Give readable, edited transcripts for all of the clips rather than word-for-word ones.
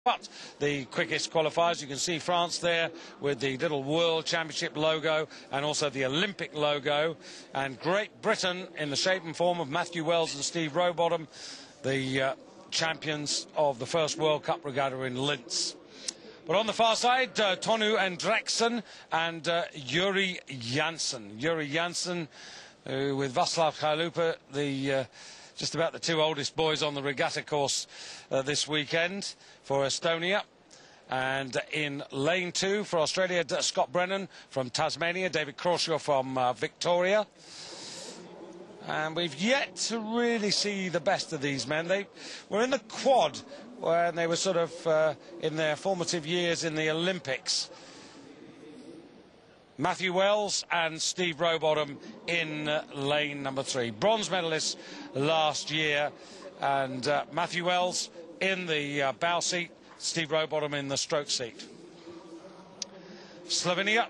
But the quickest qualifiers, you can see France there with the little World Championship logo and also the Olympic logo. And Great Britain in the shape and form of Matthew Wells and Steve Rowbottom, the champions of the first World Cup regatta in Linz. But on the far side, Tonu Endreksen and Yuri Janssen. Yuri Janssen with Václav Chalupa, just about the two oldest boys on the regatta course this weekend for Estonia. And in lane 2 for Australia, Scott Brennan from Tasmania, David Crawshaw from Victoria. And we've yet to really see the best of these men. They were in the quad when they were sort of in their formative years in the Olympics. Matthew Wells and Steve Rowbottom in lane number 3. Bronze medalists last year, and Matthew Wells in the bow seat, Steve Rowbottom in the stroke seat. Slovenia,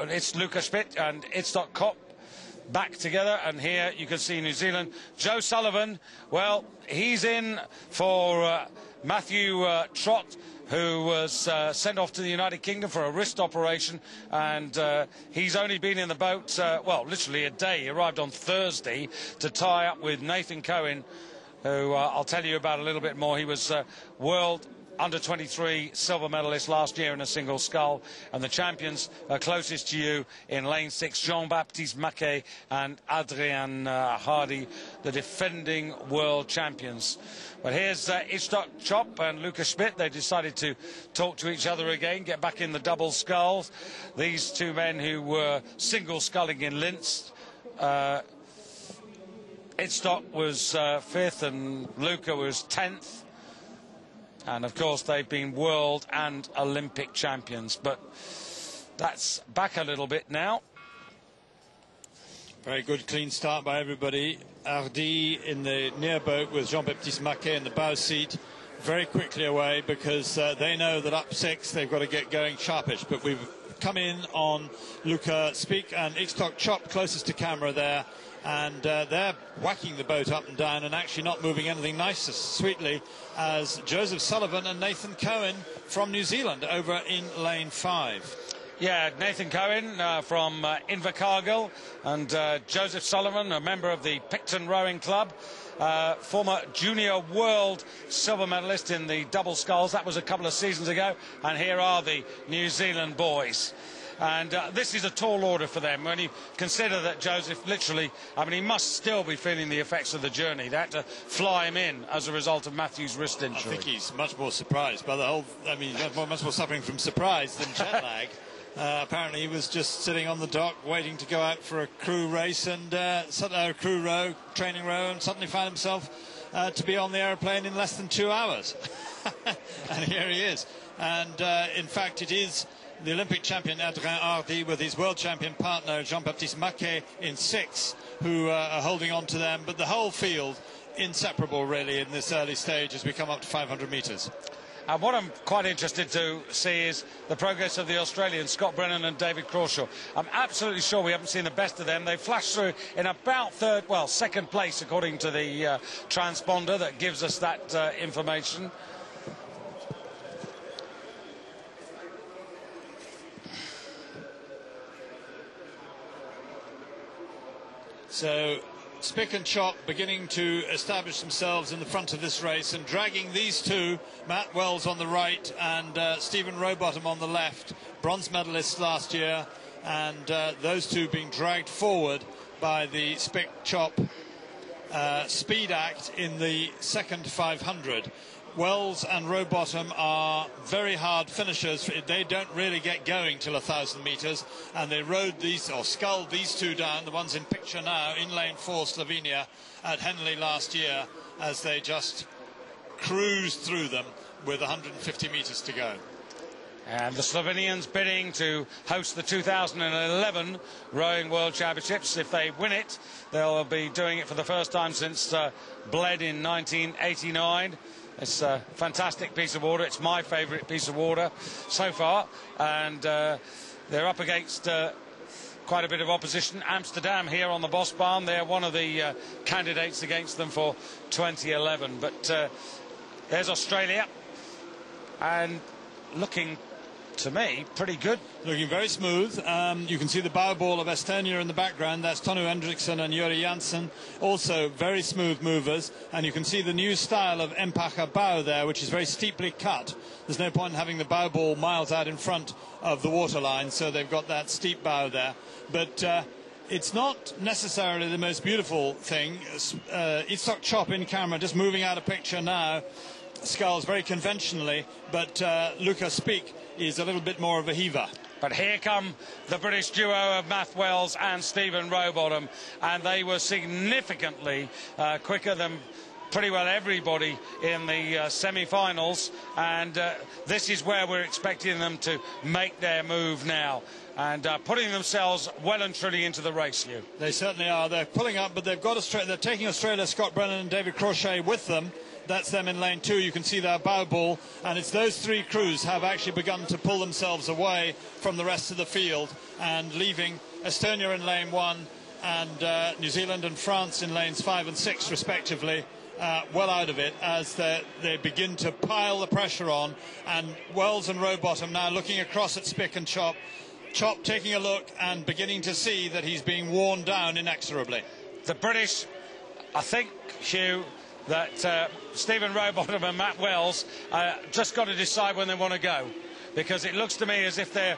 it's Luka Schmidt and Itzhak Kop back together, and here you can see New Zealand. Joe Sullivan, well, he's in for Matthew Trott, who was sent off to the United Kingdom for a wrist operation, and he's only been in the boat, well, literally a day. He arrived on Thursday to tie up with Nathan Cohen, who I'll tell you about a little bit more. He was World Under-23 silver medalist last year in a single scull, and the champions are closest to you in lane 6, Jean-Baptiste Maquet and Adrian Hardy, the defending world champions. But here's Itzhak Kop and Luka Schmidt. They decided to talk to each other again, get back in the double sculls. These two men who were single sculling in Linz. Itzhak was 5th and Luka was 10th. And of course they've been world and Olympic champions, but that's back a little bit now. Very good clean start by everybody. Hardy in the near boat with Jean-Baptiste Maquet in the bow seat, very quickly away because they know that up 6 they've got to get going sharpish. But we've come in on Luka Speak and Itzhak Kop closest to camera there, and they're whacking the boat up and down and actually not moving anything nice as sweetly as Joseph Sullivan and Nathan Cohen from New Zealand over in lane 5. Yeah, Nathan Cohen from Invercargill, and Joseph Sullivan, a member of the Picton Rowing Club, former junior world silver medalist in the double sculls. That was a couple of seasons ago, and here are the New Zealand boys. And this is a tall order for them when you consider that Joseph literally, I mean, he must still be feeling the effects of the journey. They had to fly him in as a result of Matthew's wrist injury. I think he's much more surprised by the whole, I mean, much more suffering from surprise than jet lag. Apparently he was just sitting on the dock waiting to go out for a crew race and crew row, training row, and suddenly found himself to be on the aeroplane in less than 2 hours. And here he is. And in fact it is the Olympic champion Adrien Hardy with his world champion partner Jean-Baptiste Maquet in 6 who are holding on to them, but the whole field inseparable really in this early stage as we come up to 500 metres. And what I'm quite interested to see is the progress of the Australians, Scott Brennan and David Crawshaw. I'm absolutely sure we haven't seen the best of them. They flashed through in about second place according to the transponder that gives us that information. So Spick and Chop beginning to establish themselves in the front of this race and dragging these two, Matt Wells on the right and Stephen Rowbottom on the left, bronze medalists last year, and those two being dragged forward by the Spick Chop speed act in the second 500. Wells and Rowbottom are very hard finishers. They don't really get going till 1,000 metres, and they rode these, or sculled these two down, the ones in picture now, in lane 4, Slovenia, at Henley last year, as they just cruised through them with 150 metres to go. And the Slovenians bidding to host the 2011 Rowing World Championships. If they win it, they'll be doing it for the first time since Bled in 1989. It's a fantastic piece of water. It's my favourite piece of water so far, and they're up against quite a bit of opposition. Amsterdam here on the Bosbaan, they're one of the candidates against them for 2011. But there's Australia, and looking, to me, pretty good. Looking very smooth. You can see the bow ball of Estonia in the background. That's Tonu Hendrickson and Juri Janssen. Also very smooth movers. And you can see the new style of Empacher bow there, which is very steeply cut. There's no point in having the bow ball miles out in front of the waterline, so they've got that steep bow there. But it's not necessarily the most beautiful thing. Itzhak Chop in camera, just moving out of picture now. Sculls very conventionally, but Luca Spiek is a little bit more of a heaver. But here come the British duo of Matt Wells and Stephen Rowbottom, and they were significantly quicker than pretty well everybody in the semi-finals, and this is where we're expecting them to make their move now, and putting themselves well and truly into the race, Hugh. They certainly are. They're pulling up, but they've got they're taking Australia, Scott Brennan and David Crochet with them. That's them in lane 2. You can see their bow ball, and it's those three crews have actually begun to pull themselves away from the rest of the field, and leaving Estonia in lane 1 and New Zealand and France in lanes 5 and 6 respectively well out of it, as they begin to pile the pressure on. And Wells and Rowbottom now looking across at Spick and Chop. Chop taking a look and beginning to see that he's being worn down inexorably. The British, I think, Hugh, that Stephen Rowbottom and Matt Wells just got to decide when they want to go, because it looks to me as if they're,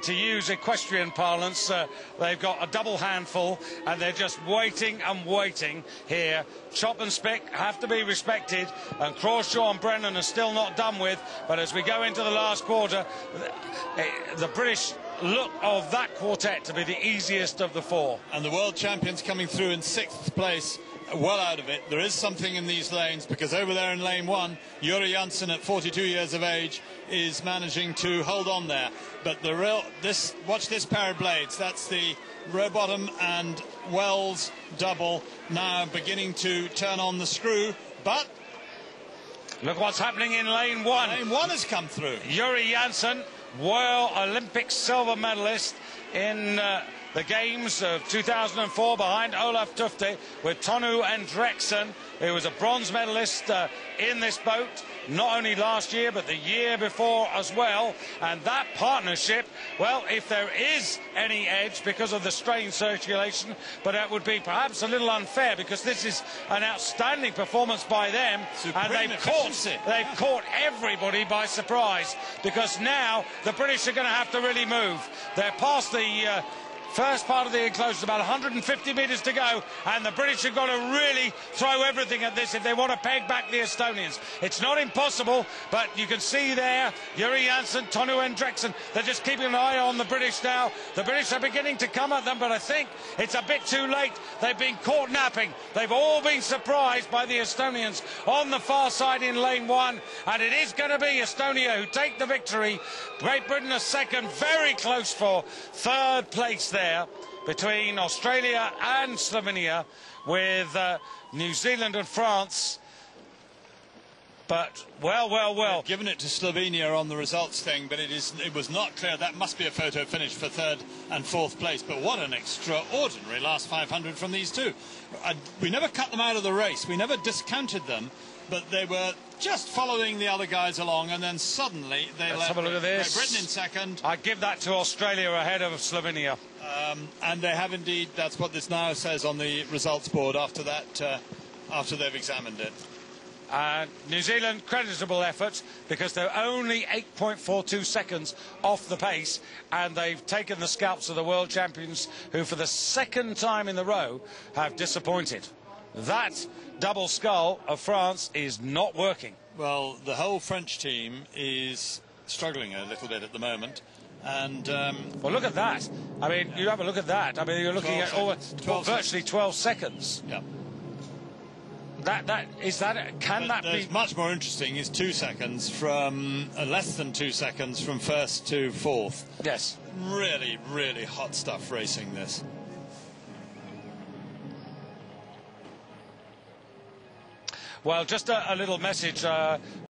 to use equestrian parlance, they've got a double handful and they're just waiting and waiting here. Chop and Spick have to be respected, and Crawshaw and Brennan are still not done with, but as we go into the last quarter, the British look of that quartet to be the easiest of the four. And the world champions coming through in 6th place, well out of it. There is something in these lanes, because over there in lane 1, Juri Janssen at 42 years of age is managing to hold on there. But watch this pair of blades. That's the Rowbottom and Wells double now beginning to turn on the screw. But look what's happening in lane 1. Lane 1 has come through. Juri Janssen, World Olympic silver medalist in the Games of 2004, behind Olaf Tufte, with Tonu Hendrickson, who was a bronze medalist in this boat, not only last year but the year before as well. And that partnership, well, if there is any edge because of the strained circulation, but that would be perhaps a little unfair, because this is an outstanding performance by them. Supreme and they've caught everybody by surprise, because now the British are going to have to really move. They're past the first part of the enclosure, about 150 metres to go, and the British have got to really throw everything at this if they want to peg back the Estonians. It's not impossible, but you can see there Juri Janssen, Tonu Hendrickson, they're just keeping an eye on the British now. The British are beginning to come at them, but I think it's a bit too late. They've been caught napping. They've all been surprised by the Estonians on the far side in lane 1, and it is going to be Estonia who take the victory. Great Britain a second, very close for 3rd place there between Australia and Slovenia, with New Zealand and France. But well, given it to Slovenia on the results thing, but it was not clear. That must be a photo finish for 3rd and 4th place. But what an extraordinary last 500 from these two. We never cut them out of the race, we never discounted them, but they were just following the other guys along, and then suddenly they Let's have a look at this. Britain in 2nd. I give that to Australia ahead of Slovenia. And they have indeed. That's what this now says on the results board after that, after they've examined it. New Zealand, creditable effort, because they're only 8.42 seconds off the pace, and they've taken the scalps of the world champions, who for the 2nd time in the row have disappointed. That double scull of France is not working. Well, the whole French team is struggling a little bit at the moment. And well, look at that. I mean, you have a look at that. I mean, you're looking at virtually 12 seconds. Yeah. Can that be much more interesting? Is 2 seconds from less than 2 seconds from 1st to 4th. Yes. Really, really hot stuff racing this. Well, just a little message.